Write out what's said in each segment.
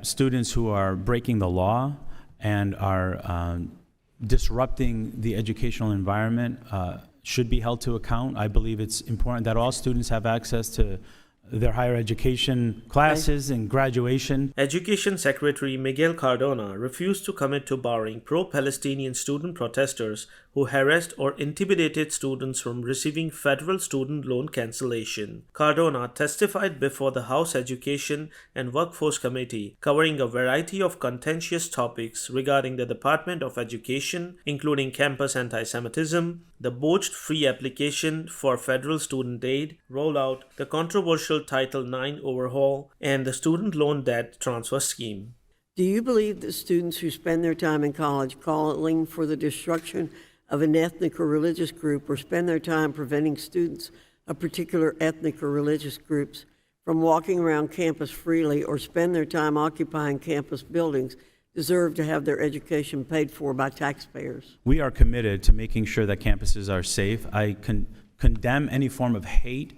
students who are breaking the law and are disrupting the educational environment should be held to account. I believe it's important that all students have access to their higher education classes and graduation. Education Secretary Miguel Cardona refused to commit to barring pro-Palestinian student protesters who harassed or intimidated students from receiving federal student loan cancellation. Cardona testified before the House Education and Workforce Committee, covering a variety of contentious topics regarding the Department of Education, including campus antisemitism, the botched free application for federal student aid, rollout, the controversial Title IX overhaul, and the student loan debt transfer scheme. Do you believe that students who spend their time in college calling for the destruction of an ethnic or religious group, or spend their time preventing students of particular ethnic or religious groups from walking around campus freely, or spend their time occupying campus buildings, deserve to have their education paid for by taxpayers? We are committed to making sure that campuses are safe. I condemn any form of hate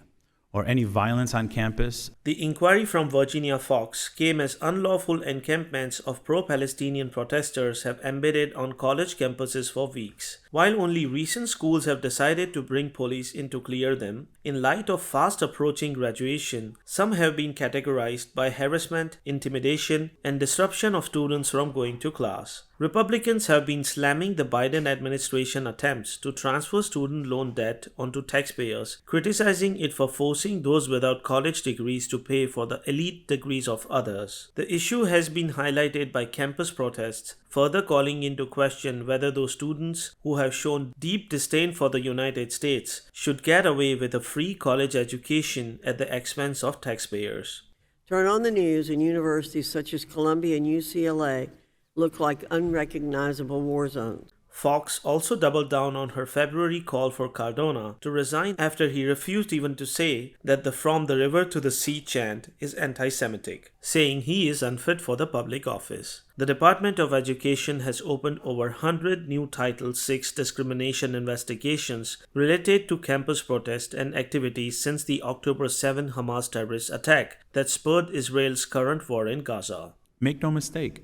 or any violence on campus. The inquiry from Virginia Fox came as unlawful encampments of pro-Palestinian protesters have embedded on college campuses for weeks. While only recent schools have decided to bring police in to clear them, in light of fast approaching graduation, some have been categorized by harassment, intimidation, and disruption of students from going to class. Republicans have been slamming the Biden administration attempts to transfer student loan debt onto taxpayers, criticizing it for forcing those without college degrees to pay for the elite degrees of others. The issue has been highlighted by campus protests, further calling into question whether those students who have shown deep disdain for the United States should get away with a free college education at the expense of taxpayers. Turn on the news and universities such as Columbia and UCLA look like unrecognizable war zones. Fox also doubled down on her February call for Cardona to resign after he refused even to say that the "From the River to the Sea" chant is anti-Semitic, saying he is unfit for the public office. The Department of Education has opened over 100 new Title VI discrimination investigations related to campus protests and activities since the October 7 Hamas terrorist attack that spurred Israel's current war in Gaza. Make no mistake,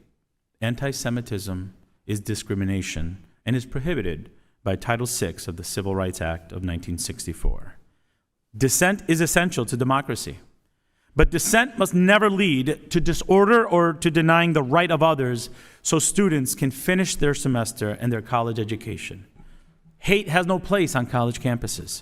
anti-Semitism is discrimination and is prohibited by Title VI of the Civil Rights Act of 1964. Dissent is essential to democracy, but dissent must never lead to disorder or to denying the right of others so students can finish their semester and their college education. Hate has no place on college campuses.